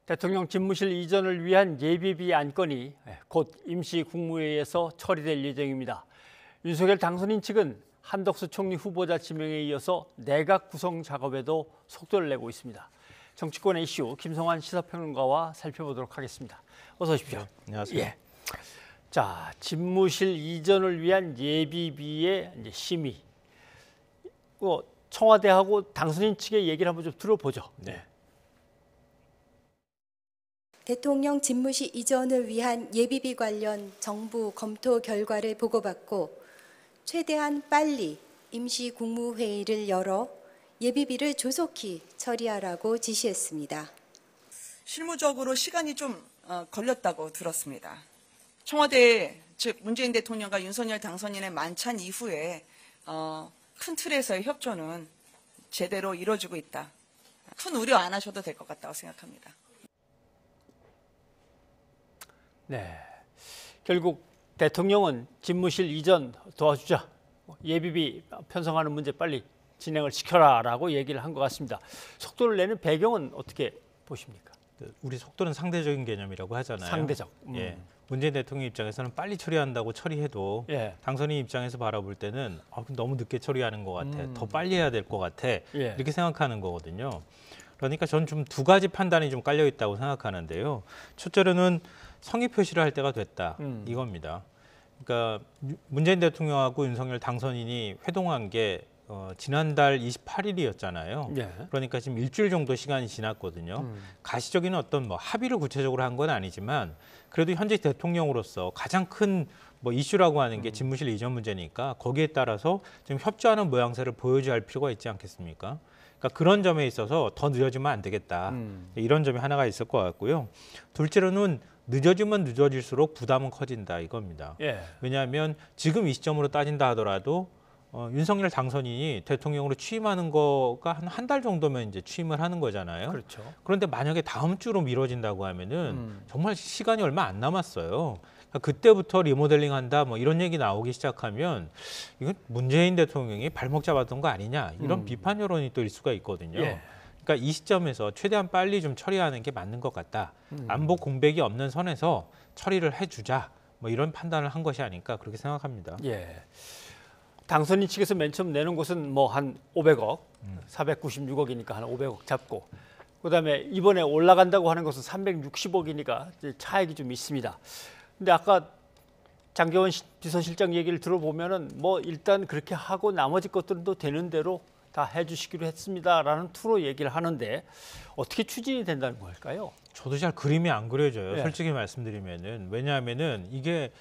대통령 집무실 이전을 위한 예비비 안건이 곧 임시 국무회의에서 처리될 예정입니다. 윤석열 당선인 측은 한덕수 총리 후보자 지명에 이어서 내각 구성 작업에도 속도를 내고 있습니다. 정치권의 이슈 김성환 시사평론가와 살펴보도록 하겠습니다. 어서 오십시오. 네, 안녕하세요. 예. 자, 집무실 이전을 위한 예비비의 심의. 청와대하고 당선인 측의 얘기를 한번 좀 들어보죠. 네. 대통령 집무실 이전을 위한 예비비 관련 정부 검토 결과를 보고받고 최대한 빨리 임시 국무회의를 열어 예비비를 조속히 처리하라고 지시했습니다. 실무적으로 시간이 좀 걸렸다고 들었습니다. 청와대, 즉 문재인 대통령과 윤석열 당선인의 만찬 이후에 큰 틀에서의 협조는 제대로 이루어지고 있다. 큰 우려 안 하셔도 될 것 같다고 생각합니다. 네, 결국 대통령은 집무실 이전 도와주자, 예비비 편성하는 문제 빨리 진행을 시켜라라고 얘기를 한 것 같습니다. 속도를 내는 배경은 어떻게 보십니까? 우리 속도는 상대적인 개념이라고 하잖아요. 상대적. 예. 문재인 대통령 입장에서는 빨리 처리한다고 처리해도 당선인 입장에서 바라볼 때는 너무 늦게 처리하는 것 같아. 더 빨리 해야 될 것 같아. 이렇게 생각하는 거거든요. 그러니까 저는 좀 두 가지 판단이 좀 깔려 있다고 생각하는데요. 첫째로는 성의 표시를 할 때가 됐다. 이겁니다. 그러니까 문재인 대통령하고 윤석열 당선인이 회동한 게 지난달 28일이었잖아요. 그러니까 지금 일주일 정도 시간이 지났거든요. 가시적인 어떤 합의를 구체적으로 한 건 아니지만 그래도 현재 대통령으로서 가장 큰 이슈라고 하는 게 집무실 이전 문제니까 거기에 따라서 좀 협조하는 모양새를 보여줘야 할 필요가 있지 않겠습니까? 그러니까 그런 점에 있어서 더 늦어지면 안 되겠다. 이런 점이 하나가 있을 것 같고요. 둘째로는 늦어지면 늦어질수록 부담은 커진다 이겁니다. 왜냐하면 지금 이 시점으로 따진다 하더라도 윤석열 당선인이 대통령으로 취임하는 거가 한 달 정도면 이제 취임을 하는 거잖아요. 그렇죠. 그런데 만약에 다음 주로 미뤄진다고 하면은 정말 시간이 얼마 안 남았어요. 그러니까 그때부터 리모델링한다 이런 얘기 나오기 시작하면 이건 문재인 대통령이 발목 잡았던 거 아니냐 이런 비판 여론이 또 일 수가 있거든요. 그러니까 이 시점에서 최대한 빨리 좀 처리하는 게 맞는 것 같다. 안보 공백이 없는 선에서 처리를 해주자. 이런 판단을 한 것이 아닐까 그렇게 생각합니다. 당선인 측에서 맨 처음 내는 것은 한 500억, 496억이니까 한 500억 잡고, 그다음에 이번에 올라간다고 하는 것은 360억이니까 차익이 좀 있습니다. 근데 아까 장제원 비서실장 얘기를 들어보면은 일단 그렇게 하고 나머지 것들은 또 되는 대로 다 해주시기로 했습니다라는 투로 얘기를 하는데 어떻게 추진이 된다는 걸까요? 저도 잘 그림이 안 그려져요. 솔직히 말씀드리면은. 왜냐하면은 이게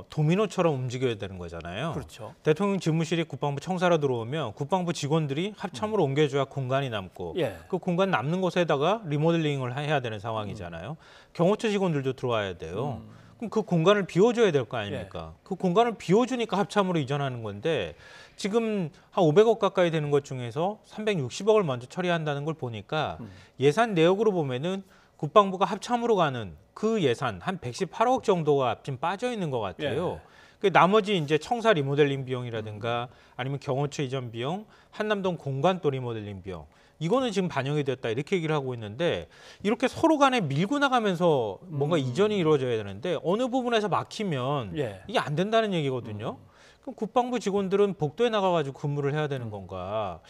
도미노처럼 움직여야 되는 거잖아요. 그렇죠. 대통령 집무실이 국방부 청사로 들어오면 국방부 직원들이 합참으로 옮겨줘야 공간이 남고 그 공간 남는 곳에다가 리모델링을 해야 되는 상황이잖아요. 경호처 직원들도 들어와야 돼요. 그럼 그 공간을 비워줘야 될 거 아닙니까? 그 공간을 비워주니까 합참으로 이전하는 건데 지금 한 500억 가까이 되는 것 중에서 360억을 먼저 처리한다는 걸 보니까 예산 내역으로 보면은 국방부가 합참으로 가는 그 예산 한 118억 정도가 지금 빠져 있는 것 같아요. 나머지 이제 청사 리모델링 비용이라든가 아니면 경호처 이전 비용, 한남동 공간 또 리모델링 비용 이거는 지금 반영이 됐다 이렇게 얘기를 하고 있는데 이렇게 서로 간에 밀고 나가면서 뭔가 이전이 이루어져야 되는데 어느 부분에서 막히면 이게 안 된다는 얘기거든요. 그럼 국방부 직원들은 복도에 나가가지고 근무를 해야 되는 건가?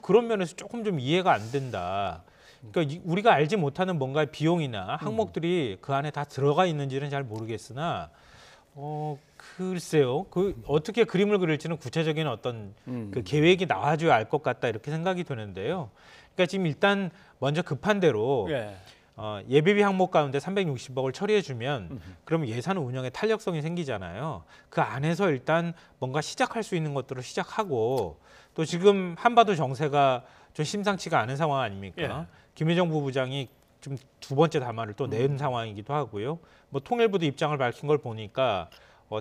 그런 면에서 조금 좀 이해가 안 된다. 그러니까 우리가 알지 못하는 뭔가의 비용이나 항목들이 그 안에 다 들어가 있는지는 잘 모르겠으나 글쎄요. 어떻게 그림을 그릴지는 구체적인 어떤 그 계획이 나와줘야 알 것 같다 이렇게 생각이 드는데요. 그러니까 지금 일단 먼저 급한 대로 예비비 항목 가운데 360억을 처리해주면 그러면 예산 운영에 탄력성이 생기잖아요. 그 안에서 일단 뭔가 시작할 수 있는 것들을 시작하고 또 지금 한반도 정세가 좀 심상치가 않은 상황 아닙니까? 김여정 부부장이 좀 두 번째 담화를 또 낸 상황이기도 하고요. 통일부도 입장을 밝힌 걸 보니까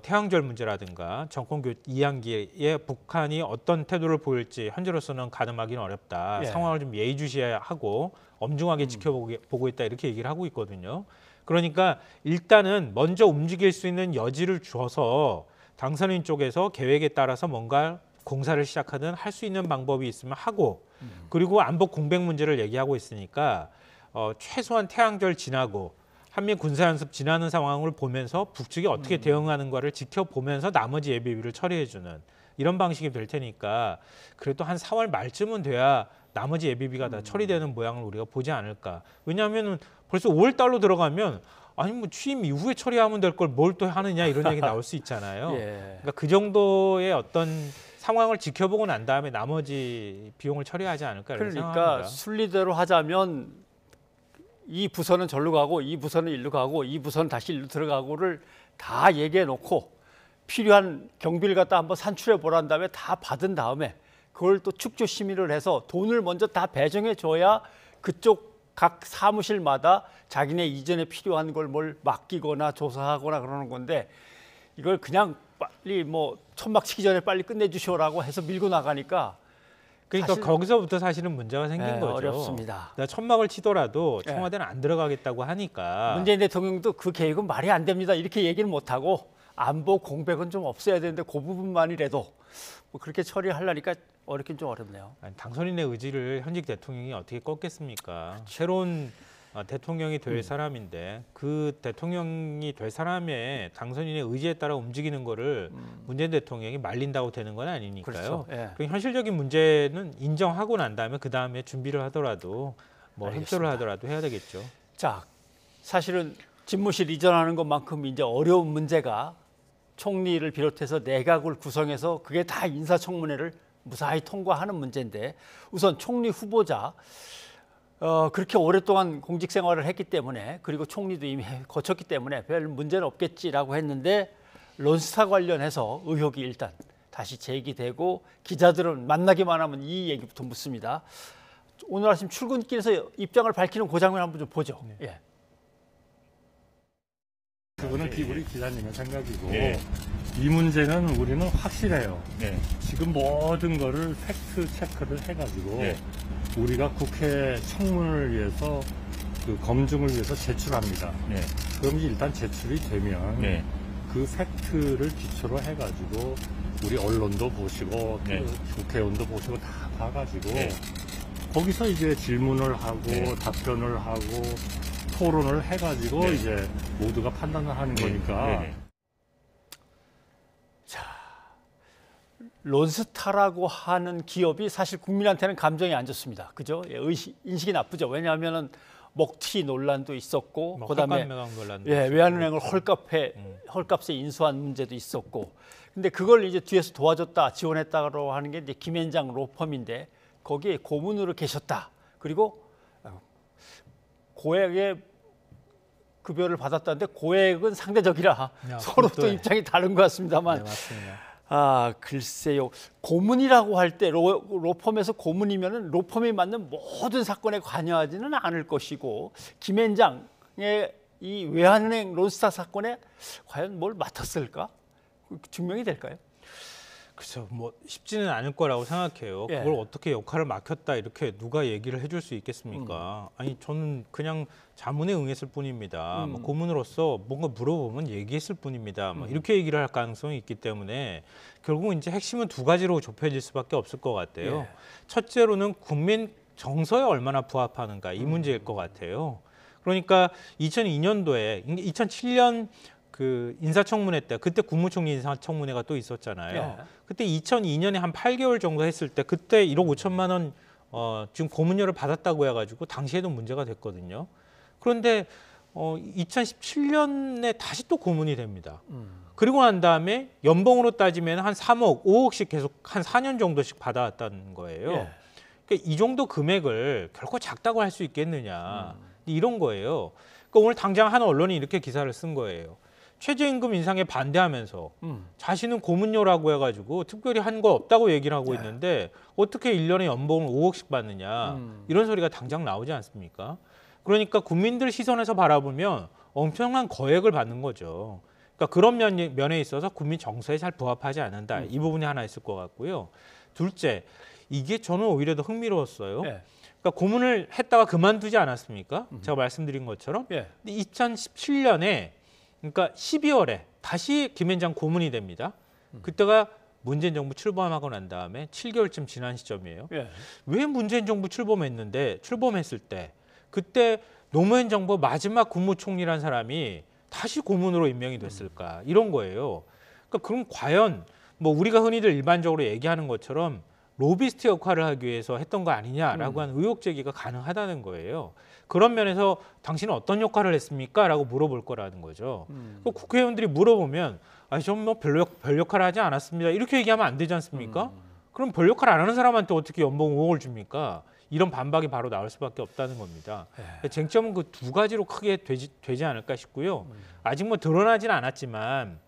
태양절 문제라든가 정권 2학기에 북한이 어떤 태도를 보일지 현재로서는 가늠하기는 어렵다. 상황을 좀 예의주시하고 엄중하게 지켜보고 있다 이렇게 얘기를 하고 있거든요. 그러니까 일단은 먼저 움직일 수 있는 여지를 줘서 당선인 쪽에서 계획에 따라서 뭔가 공사를 시작하든 할 수 있는 방법이 있으면 하고 그리고 안보 공백 문제를 얘기하고 있으니까 최소한 태양절 지나고 한미 군사연습 지나는 상황을 보면서 북측이 어떻게 대응하는가를 지켜보면서 나머지 예비비를 처리해주는 이런 방식이 될 테니까 그래도 한 4월 말쯤은 돼야 나머지 예비비가 다 처리되는 모양을 우리가 보지 않을까. 왜냐하면 벌써 5월 달로 들어가면 아니 뭐 취임 이후에 처리하면 될 걸 뭘 또 하느냐 이런 얘기 나올 수 있잖아요. 예. 그러니까 그 정도의 어떤 상황을 지켜보고 난 다음에 나머지 비용을 처리하지 않을까 이런 그러니까 생각합니다. 순리대로 하자면 이 부서는 절로 가고 이 부서는 일로 가고 이 부서는 다시 일로 들어가고를 다 얘기해 놓고 필요한 경비를 갖다 한번 산출해 보란 다음에 다 받은 다음에 그걸 또 축조 심의를 해서 돈을 먼저 다 배정해 줘야 그쪽 각 사무실마다 자기네 이전에 필요한 걸 뭘 맡기거나 조사하거나 그러는 건데 이걸 그냥 빨리 뭐 천막 치기 전에 빨리 끝내주시오라고 해서 밀고 나가니까 그러니까 사실, 거기서부터 사실은 문제가 생긴 거죠. 어렵습니다. 그러니까 천막을 치더라도 청와대는 안 들어가겠다고 하니까. 문재인 대통령도 그 계획은 말이 안 됩니다. 이렇게 얘기는 못하고 안보 공백은 좀 없어야 되는데 그 부분만이라도 뭐 그렇게 처리하려니까 어렵긴 좀 어렵네요. 아니, 당선인의 의지를 현직 대통령이 어떻게 꺾겠습니까? 새로운 대통령이 될 사람인데 그 대통령이 될 사람의 당선인의 의지에 따라 움직이는 거를 문재인 대통령이 말린다고 되는 건 아니니까요. 그렇죠. 예. 그리고 현실적인 문제는 인정하고 난 다음에 그 다음에 준비를 하더라도 뭐 알겠습니다. 협조를 하더라도 해야 되겠죠. 자, 사실은 집무실 이전하는 것만큼 이제 어려운 문제가 총리를 비롯해서 내각을 구성해서 그게 다 인사청문회를 무사히 통과하는 문제인데 우선 총리 후보자 그렇게 오랫동안 공직 생활을 했기 때문에 그리고 총리도 이미 거쳤기 때문에 별 문제는 없겠지라고 했는데 론스타 관련해서 의혹이 일단 다시 제기되고 기자들은 만나기만 하면 이 얘기부터 묻습니다. 오늘 아침 출근길에서 입장을 밝히는 그 장면 한번 좀 보죠. 네. 예. 그거는 우리 기자님의 생각이고 이 문제는 우리는 확실해요. 지금 모든 거를 팩트 체크를 해가지고 우리가 국회 청문을 위해서 그 검증을 위해서 제출합니다. 그럼 일단 제출이 되면 그 팩트를 기초로 해가지고 우리 언론도 보시고 국회의원도 보시고 다 봐가지고 거기서 이제 질문을 하고 답변을 하고 토론을 해가지고 이제 모두가 판단을 하는 거니까. 자, 론스타라고 하는 기업이 사실 국민한테는 감정이 안 좋습니다. 그죠? 예, 인식이 나쁘죠. 왜냐하면은 먹튀 논란도 있었고, 뭐 그다음에 외환은행을 헐값에 인수한 문제도 있었고, 근데 그걸 이제 뒤에서 도와줬다, 지원했다고 하는 게 이제 김앤장 로펌인데 거기에 고문으로 계셨다. 그리고 고액의 급여를 받았다는데 고액은 상대적이라 서로 또 입장이 다른 것 같습니다만. 네, 맞습니다. 아, 글쎄요. 고문이라고 할 때 로펌에서 고문이면은 로펌이 맡는 모든 사건에 관여하지는 않을 것이고 김앤장의 이 외환은행 론스타 사건에 과연 뭘 맡았을까? 증명이 될까요? 그렇죠. 뭐 쉽지는 않을 거라고 생각해요. 예. 그걸 어떻게 역할을 맡겼다 이렇게 누가 얘기를 해줄 수 있겠습니까? 아니 저는 그냥 자문에 응했을 뿐입니다. 뭐 고문으로서 뭔가 물어보면 얘기했을 뿐입니다. 뭐 이렇게 얘기를 할 가능성이 있기 때문에 결국은 이제 핵심은 두 가지로 좁혀질 수밖에 없을 것 같아요. 예. 첫째로는 국민 정서에 얼마나 부합하는가 이 문제일 것 같아요. 그러니까 2002년도에 2007년 그 인사청문회 때 그때 국무총리 인사청문회가 또 있었잖아요. 예. 그때 2002년에 한 8개월 정도 했을 때 그때 1억 5천만 원 지금 고문료를 받았다고 해가지고 당시에도 문제가 됐거든요. 그런데 2017년에 다시 또 고문이 됩니다. 그리고 난 다음에 연봉으로 따지면 한 3억, 5억씩 계속 한 4년 정도씩 받아왔다는 거예요. 예. 그러니까 이 정도 금액을 결코 작다고 할 수 있겠느냐 이런 거예요. 그러니까 오늘 당장 한 언론이 이렇게 기사를 쓴 거예요. 최저임금 인상에 반대하면서 자신은 고문료라고 해가지고 특별히 한 거 없다고 얘기를 하고 있는데 어떻게 1년에 연봉을 5억씩 받느냐 이런 소리가 당장 나오지 않습니까? 그러니까 국민들 시선에서 바라보면 엄청난 거액을 받는 거죠. 그러니까 그런 면에 있어서 국민 정서에 잘 부합하지 않는다. 이 부분이 하나 있을 것 같고요. 둘째, 이게 저는 오히려 더 흥미로웠어요. 예. 그러니까 고문을 했다가 그만두지 않았습니까? 제가 말씀드린 것처럼. 예. 2017년에 그러니까 12월에 다시 김앤장 고문이 됩니다. 그때가 문재인 정부 출범하고 난 다음에 7개월쯤 지난 시점이에요. 예. 왜 문재인 정부 출범했을 때 그때 노무현 정부 마지막 국무총리란 사람이 다시 고문으로 임명이 됐을까 이런 거예요. 그러니까 그럼 과연 뭐 우리가 흔히들 일반적으로 얘기하는 것처럼 로비스트 역할을 하기 위해서 했던 거 아니냐라고 하는 의혹 제기가 가능하다는 거예요. 그런 면에서 당신은 어떤 역할을 했습니까? 라고 물어볼 거라는 거죠. 국회의원들이 물어보면 아니 전 뭐 별 역할을 하지 않았습니다. 이렇게 얘기하면 안 되지 않습니까? 그럼 별 역할 안 하는 사람한테 어떻게 연봉 5억을 줍니까? 이런 반박이 바로 나올 수밖에 없다는 겁니다. 쟁점은 그 두 가지로 크게 되지 않을까 싶고요. 아직 뭐 드러나지는 않았지만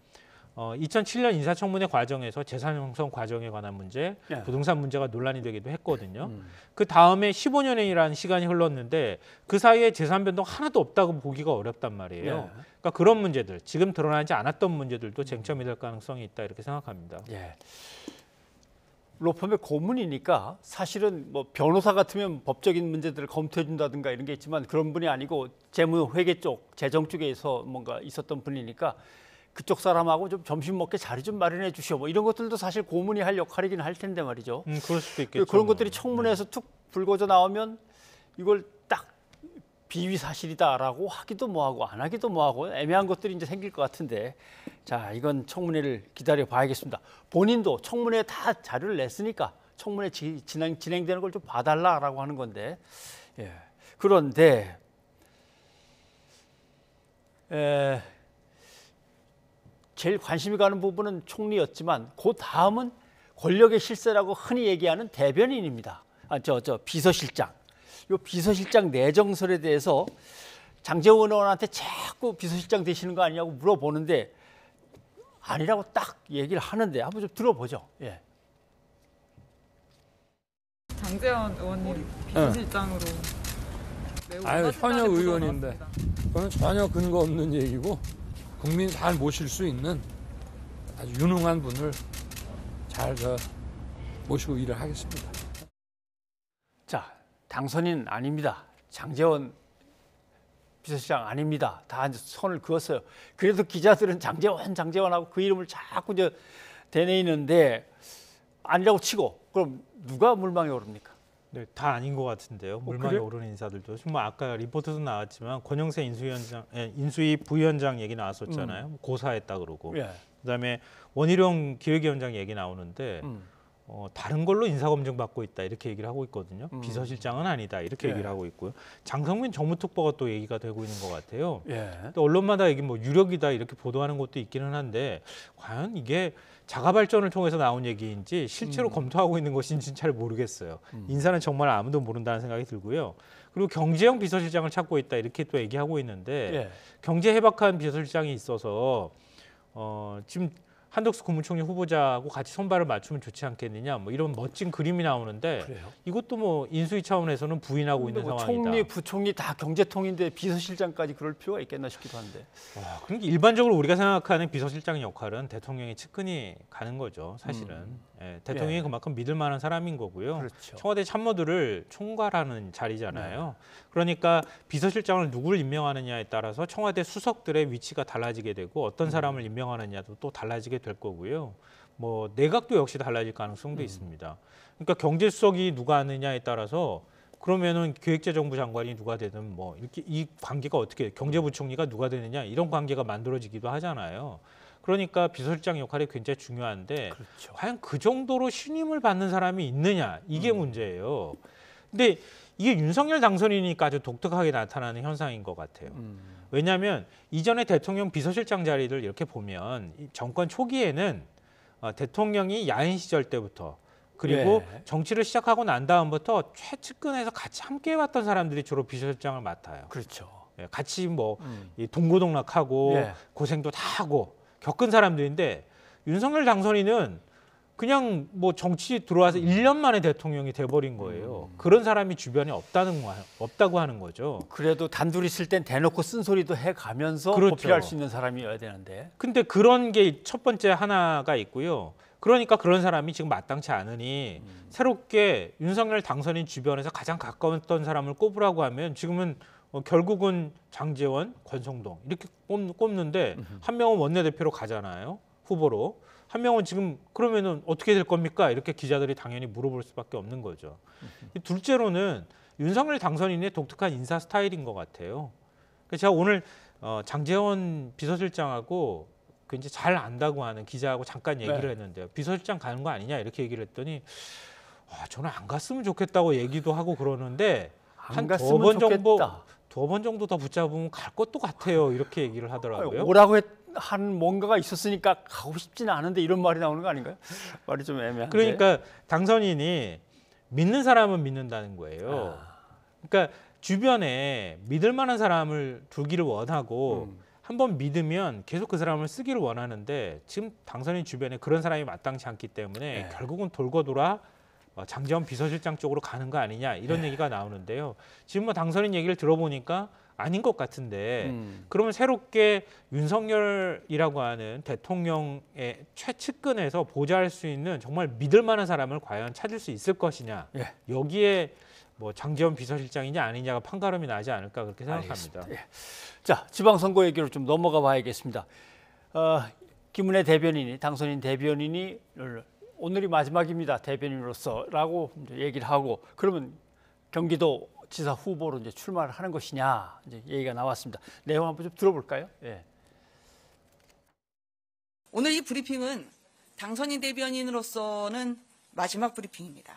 2007년 인사청문회 과정에서 재산 형성 과정에 관한 문제, 부동산 문제가 논란이 되기도 했거든요. 그 다음에 15년이라는 시간이 흘렀는데 그 사이에 재산 변동 하나도 없다고 보기가 어렵단 말이에요. 그러니까 그런 문제들, 지금 드러나지 않았던 문제들도 쟁점이 될 가능성이 있다 이렇게 생각합니다. 로펌의 고문이니까 사실은 뭐 변호사 같으면 법적인 문제들을 검토해 준다든가 이런 게 있지만 그런 분이 아니고 재무 회계 쪽, 재정 쪽에서 뭔가 있었던 분이니까 그쪽 사람하고 좀 점심 먹게 자리 좀 마련해 주시오. 뭐 이런 것들도 사실 고문이 할 역할이긴 할 텐데 말이죠. 그럴 수도 있겠죠. 그런 것들이 청문회에서 툭 불거져 나오면 이걸 딱 비위 사실이다라고 하기도 뭐하고 안 하기도 뭐하고 애매한 것들이 이제 생길 것 같은데 자 이건 청문회를 기다려 봐야겠습니다. 본인도 청문회에 다 자료를 냈으니까 청문회 진행되는 걸 좀 봐달라라고 하는 건데 그런데 제일 관심이 가는 부분은 총리였지만 그 다음은 권력의 실세라고 흔히 얘기하는 대변인입니다. 비서실장. 이 비서실장 내정설에 대해서 장제원 의원한테 자꾸 비서실장 되시는 거 아니냐고 물어보는데 아니라고 딱 얘기를 하는데 한번 좀 들어보죠. 장제원 의원님 비서실장으로 매우 현역 의원인데 그건 전혀 근거 없는 얘기고 국민이 잘 모실 수 있는 아주 유능한 분을 잘 모시고 일을 하겠습니다. 자, 당선인 아닙니다. 장제원 비서실장 아닙니다. 다 선을 그었어요. 그래도 기자들은 장제원하고 그 이름을 자꾸 대내이는데 아니라고 치고 그럼 누가 물망에 오릅니까? 네, 다 아닌 것 같은데요. 물망에 그래요? 오르는 인사들도 정말 아까 리포트도 나왔지만 권영세 인수위 부위원장 얘기 나왔었잖아요. 고사했다 그러고 그다음에 원희룡 기획위원장 얘기 나오는데 다른 걸로 인사검증 받고 있다 이렇게 얘기를 하고 있거든요. 비서실장은 아니다 이렇게 얘기를 하고 있고요. 장성민 정무특보가 또 얘기가 되고 있는 것 같아요. 또 언론마다 이게 뭐 유력이다 이렇게 보도하는 것도 있기는 한데 과연 이게 자가발전을 통해서 나온 얘기인지 실제로 검토하고 있는 것인지는 잘 모르겠어요. 인사는 정말 아무도 모른다는 생각이 들고요. 그리고 경제형 비서실장을 찾고 있다 이렇게 또 얘기하고 있는데 경제 해박한 비서실장이 있어서 지금 한덕수 국무총리 후보자하고 같이 손발을 맞추면 좋지 않겠느냐 뭐 이런 멋진 그림이 나오는데 이것도 뭐 인수위 차원에서는 부인하고 있는 상황이다. 총리, 부총리 다 경제통인데 비서실장까지 그럴 필요가 있겠나 싶기도 한데. 그러니까 일반적으로 우리가 생각하는 비서실장의 역할은 대통령의 측근이 가는 거죠. 사실은. 대통령이 그만큼 믿을 만한 사람인 거고요. 그렇죠. 청와대 참모들을 총괄하는 자리잖아요. 그러니까 비서실장을 누구를 임명하느냐에 따라서 청와대 수석들의 위치가 달라지게 되고 어떤 사람을 임명하느냐도 또 달라지게 될 거고요. 뭐 내각도 역시 달라질 가능성도 있습니다. 그러니까 경제수석이 누가 하느냐에 따라서 그러면은 기획재정부 장관이 누가 되든 뭐 이렇게 이 관계가 어떻게 경제부총리가 누가 되느냐 이런 관계가 만들어지기도 하잖아요. 그러니까 비서실장 역할이 굉장히 중요한데 과연 그 정도로 신임을 받는 사람이 있느냐 이게 문제예요. 근데 이게 윤석열 당선인이니까 아주 독특하게 나타나는 현상인 것 같아요. 왜냐하면 이전에 대통령 비서실장 자리를 이렇게 보면 정권 초기에는 대통령이 야인 시절 때부터 그리고 정치를 시작하고 난 다음부터 최측근에서 같이 함께 해왔던 사람들이 주로 비서실장을 맡아요. 그렇죠. 같이 뭐 동고동락하고 고생도 다 하고 겪은 사람들인데 윤석열 당선인은 그냥 뭐 정치 들어와서 1년 만에 대통령이 돼버린 거예요. 그런 사람이 주변에 없다고 하는 거죠. 그래도 단둘이 있을 땐 대놓고 쓴소리도 해가면서 보필할 수 있는 사람이어야 되는데. 근데 그런 게 첫 번째 하나가 있고요. 그러니까 그런 사람이 지금 마땅치 않으니 새롭게 윤석열 당선인 주변에서 가장 가까웠던 사람을 꼽으라고 하면 지금은 결국은 장제원, 권성동 이렇게 꼽는데 한 명은 원내대표로 가잖아요. 후보로. 한 명은 지금 그러면은 어떻게 될 겁니까? 이렇게 기자들이 당연히 물어볼 수밖에 없는 거죠. 둘째로는 윤석열 당선인의 독특한 인사 스타일인 것 같아요. 그래서 제가 오늘 장제원 비서실장하고 이제 잘 안다고 하는 기자하고 잠깐 얘기를 했는데요. 비서실장 가는 거 아니냐 이렇게 얘기를 했더니 저는 안 갔으면 좋겠다고 얘기도 하고 그러는데 한 두 번 정도 더 붙잡으면 갈 것도 같아요. 이렇게 얘기를 하더라고요. 오라고 한 뭔가가 있었으니까 가고 싶지는 않은데 이런 말이 나오는 거 아닌가요? 말이 좀 애매한데. 그러니까 당선인이 믿는 사람은 믿는다는 거예요. 그러니까 주변에 믿을 만한 사람을 두기를 원하고 한번 믿으면 계속 그 사람을 쓰기를 원하는데 지금 당선인 주변에 그런 사람이 마땅치 않기 때문에 결국은 돌고 돌아 장제원 비서실장 쪽으로 가는 거 아니냐 이런 얘기가 나오는데요. 지금 뭐 당선인 얘기를 들어보니까 아닌 것 같은데 그러면 새롭게 윤석열이라고 하는 대통령의 최측근에서 보좌할 수 있는 정말 믿을 만한 사람을 과연 찾을 수 있을 것이냐. 여기에 뭐 장제원 비서실장이냐 아니냐가 판가름이 나지 않을까 그렇게 생각합니다. 자, 지방선거 얘기로 좀 넘어가 봐야겠습니다. 김은혜 대변인이 당선인 대변인이 오늘이 마지막입니다. 대변인으로서라고 이제 얘기를 하고 그러면 경기도 지사 후보로 이제 출마를 하는 것이냐 이제 얘기가 나왔습니다. 내용 한번 좀 들어볼까요? 오늘 이 브리핑은 당선인 대변인으로서는 마지막 브리핑입니다.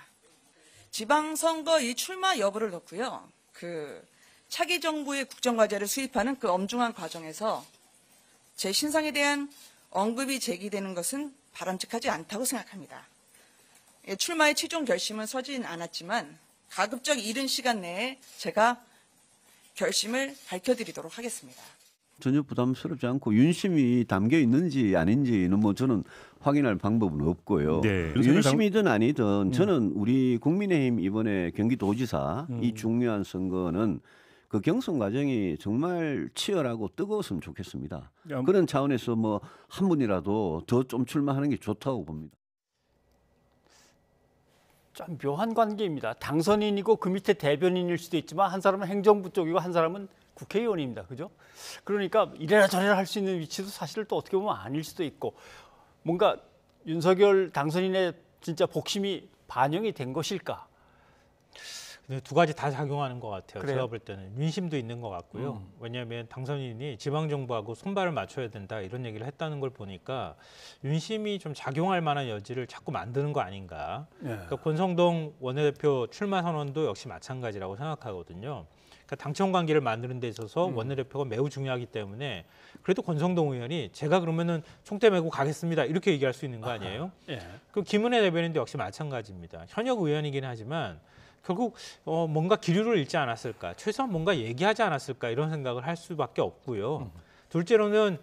지방선거 이 출마 여부를 놓고요. 그 차기 정부의 국정과제를 수립하는 그 엄중한 과정에서 제 신상에 대한 언급이 제기되는 것은 바람직하지 않다고 생각합니다. 출마의 최종 결심은 서진 않았지만 가급적 이른 시간 내에 제가 결심을 밝혀드리도록 하겠습니다. 전혀 부담스럽지 않고 윤심이 담겨 있는지 아닌지는 뭐 저는 확인할 방법은 없고요. 윤심이든 아니든 저는 우리 국민의힘 이번에 경기도지사 이 중요한 선거는 그 경선 과정이 정말 치열하고 뜨거웠으면 좋겠습니다. 그런 차원에서 뭐 한 분이라도 더 좀 출마하는 게 좋다고 봅니다. 참 묘한 관계입니다. 당선인이고 그 밑에 대변인일 수도 있지만 한 사람은 행정부 쪽이고 한 사람은 국회의원입니다. 그죠? 그러니까 이래라 저래라 할 수 있는 위치도 사실 또 어떻게 보면 아닐 수도 있고 뭔가 윤석열 당선인의 진짜 복심이 반영이 된 것일까? 두 가지 다 작용하는 것 같아요. 그래요? 제가 볼 때는 윤심도 있는 것 같고요. 왜냐하면 당선인이 지방정부하고 손발을 맞춰야 된다 이런 얘기를 했다는 걸 보니까 윤심이 좀 작용할 만한 여지를 자꾸 만드는 거 아닌가. 그러니까 권성동 원내대표 출마 선언도 역시 마찬가지라고 생각하거든요. 그러니까 당청 관계를 만드는 데 있어서 원내대표가 매우 중요하기 때문에 그래도 권성동 의원이 제가 그러면은 총대 메고 가겠습니다 이렇게 얘기할 수 있는 거 아니에요? 그 김은혜 대변인도 역시 마찬가지입니다. 현역 의원이긴 하지만 결국 뭔가 기류를 잃지 않았을까, 최소한 뭔가 얘기하지 않았을까 이런 생각을 할 수밖에 없고요. 둘째로는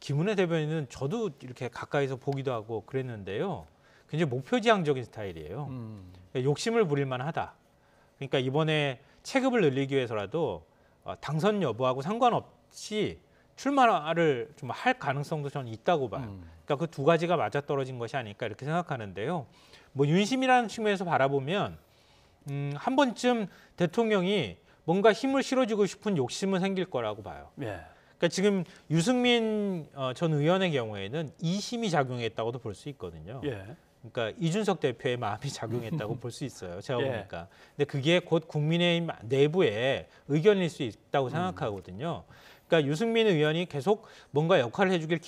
김은혜 대변인은 저도 이렇게 가까이서 보기도 하고 그랬는데요. 굉장히 목표지향적인 스타일이에요. 욕심을 부릴 만하다. 그러니까 이번에 체급을 늘리기 위해서라도 당선 여부하고 상관없이 출마를 좀 할 가능성도 저는 있다고 봐요. 그러니까 그 두 가지가 맞아떨어진 것이 아닐까 이렇게 생각하는데요. 뭐 윤심이라는 측면에서 바라보면 한 번쯤 대통령이 뭔가 힘을 실어주고 싶은 욕심은 생길 거라고 봐요. 그러니까 지금 유승민 전 의원의 경우에는 이심이 작용했다고도 볼 수 있거든요. 그러니까 이준석 대표의 마음이 작용했다고 볼 수 있어요. 제가 보니까. 근데 그게 곧 국민의힘 내부의 의견일 수 있다고 생각하거든요. 그러니까 유승민 의원이 계속 뭔가 역할을 해주길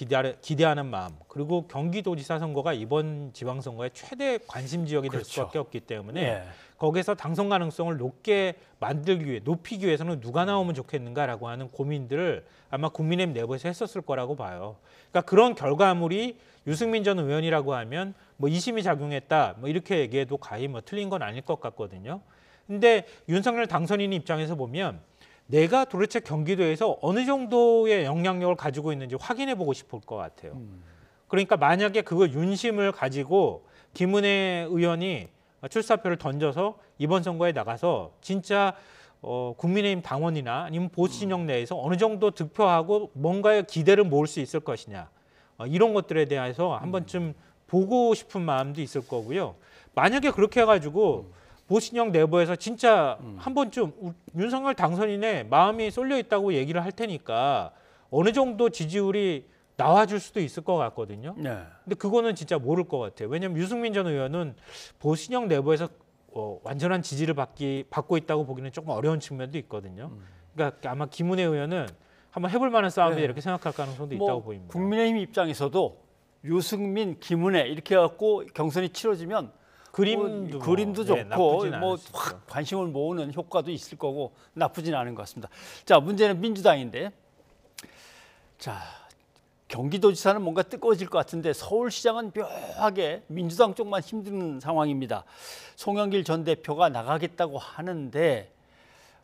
기대하는 마음, 그리고 경기도지사 선거가 이번 지방선거의 최대 관심 지역이 될 수밖에 없기 때문에 거기서 당선 가능성을 높이기 위해서는 누가 나오면 좋겠는가라고 하는 고민들을 아마 국민의힘 내부에서 했었을 거라고 봐요. 그러니까 그런 결과물이 유승민 전 의원이라고 하면 뭐 이심이 작용했다, 뭐 이렇게 얘기해도 과히 뭐 틀린 건 아닐 것 같거든요. 근데 윤석열 당선인 입장에서 보면 내가 도대체 경기도에서 어느 정도의 영향력을 가지고 있는지 확인해 보고 싶을 것 같아요. 그러니까 만약에 그거 윤심을 가지고 김은혜 의원이 출사표를 던져서 이번 선거에 나가서 진짜 국민의힘 당원이나 아니면 보수진영 내에서 어느 정도 득표하고 뭔가의 기대를 모을 수 있을 것이냐, 이런 것들에 대해서 한 번쯤 보고 싶은 마음도 있을 거고요. 만약에 그렇게 해가지고 보수진영 내부에서 진짜 한 번쯤 윤석열 당선인의 마음이 쏠려 있다고 얘기를 할 테니까 어느 정도 지지율이 나와줄 수도 있을 것 같거든요. 근데 그거는 진짜 모를 것 같아요. 왜냐하면 유승민 전 의원은 보수진영 내부에서 완전한 지지를 받고 있다고 보기는 조금 어려운 측면도 있거든요. 그러니까 아마 김은혜 의원은 한번 해볼 만한 싸움이다 이렇게 생각할 가능성도 있다고 보입니다. 국민의힘 입장에서도 유승민, 김은혜 이렇게 해갖고 경선이 치러지면 그림도 좋고 뭐 확 관심을 모으는 효과도 있을 거고 나쁘진 않은 것 같습니다. 자, 문제는 민주당인데, 자, 경기도지사는 뭔가 뜨거워질 것 같은데 서울시장은 묘하게 민주당 쪽만 힘든 상황입니다. 송영길 전 대표가 나가겠다고 하는데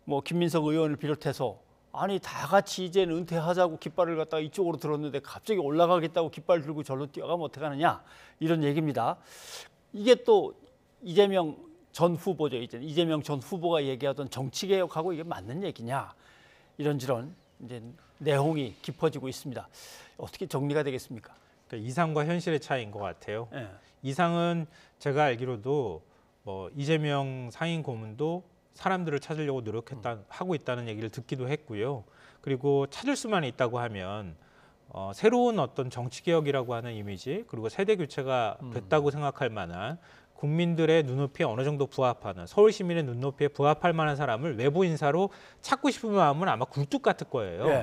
뭐 김민석 의원을 비롯해서 아니 다 같이 이제는 은퇴하자고 깃발을 갖다가 이쪽으로 들었는데 갑자기 올라가겠다고 깃발 들고 절로 뛰어가면 어떡하느냐 이런 얘기입니다. 이게 또 이재명 전 후보죠. 이재명 전 후보가 얘기하던 정치개혁하고 이게 맞는 얘기냐 이런저런 이제 내홍이 깊어지고 있습니다. 어떻게 정리가 되겠습니까? 그러니까 이상과 현실의 차이인 것 같아요. 네. 이상은 제가 알기로도 이재명 상임 고문도 사람들을 찾으려고 하고 있다는 얘기를 듣기도 했고요. 그리고 찾을 수만 있다고 하면 새로운 어떤 정치개혁이라고 하는 이미지 그리고 세대 교체가 됐다고 생각할 만한 국민들의 눈높이에 어느 정도 부합하는 서울 시민의 눈높이에 부합할 만한 사람을 외부 인사로 찾고 싶은 마음은 아마 굴뚝 같을 거예요. 네.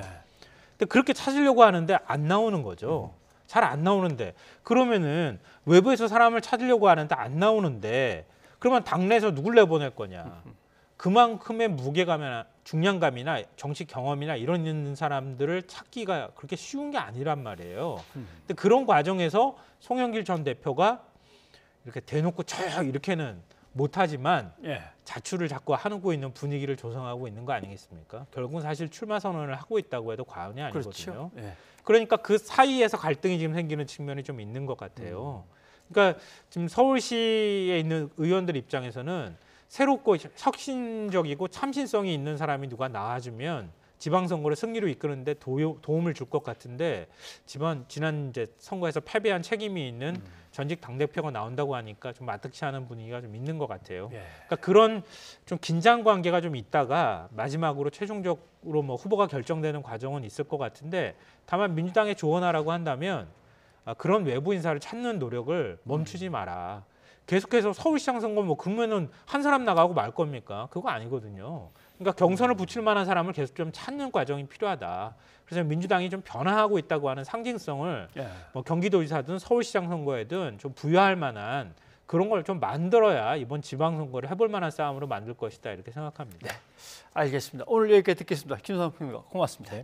근데 그렇게 찾으려고 하는데 안 나오는 거죠. 잘 안 나오는데 그러면은 외부에서 사람을 찾으려고 하는데 안 나오는데 그러면 당내에서 누굴 내보낼 거냐. 그만큼의 무게감이나 중량감이나 정치 경험이나 이런 있는 사람들을 찾기가 그렇게 쉬운 게 아니란 말이에요. 근데 그런 과정에서 송영길 전 대표가 이렇게 대놓고 저요 이렇게는 못하지만 자출을 자꾸 하고 있는 분위기를 조성하고 있는 거 아니겠습니까? 결국은 사실 출마 선언을 하고 있다고 해도 과언이 아니거든요. 그렇죠. 그러니까 그 사이에서 갈등이 지금 생기는 측면이 좀 있는 것 같아요. 그러니까 지금 서울시에 있는 의원들 입장에서는 새롭고 혁신적이고 참신성이 있는 사람이 누가 나와주면 지방선거를 승리로 이끄는데 도움을 줄 것 같은데 지난 이제 선거에서 패배한 책임이 있는 전직 당대표가 나온다고 하니까 좀 마뜩치 않은 분위기가 좀 있는 것 같아요. 그러니까 그런 좀 긴장 관계가 좀 있다가 마지막으로 최종적으로 뭐 후보가 결정되는 과정은 있을 것 같은데 다만 민주당에 조언하라고 한다면 그런 외부 인사를 찾는 노력을 멈추지 마라. 계속해서 서울시장 선거 그러면은 한 사람 나가고 말 겁니까? 그거 아니거든요. 그러니까 경선을 붙일 만한 사람을 계속 좀 찾는 과정이 필요하다. 그래서 민주당이 좀 변화하고 있다고 하는 상징성을 경기도지사든 서울시장 선거에든 좀 부여할 만한 그런 걸 좀 만들어야 이번 지방선거를 해볼 만한 싸움으로 만들 것이다 이렇게 생각합니다. 네, 알겠습니다. 오늘 여기까지 듣겠습니다. 김성환 평론가 고맙습니다.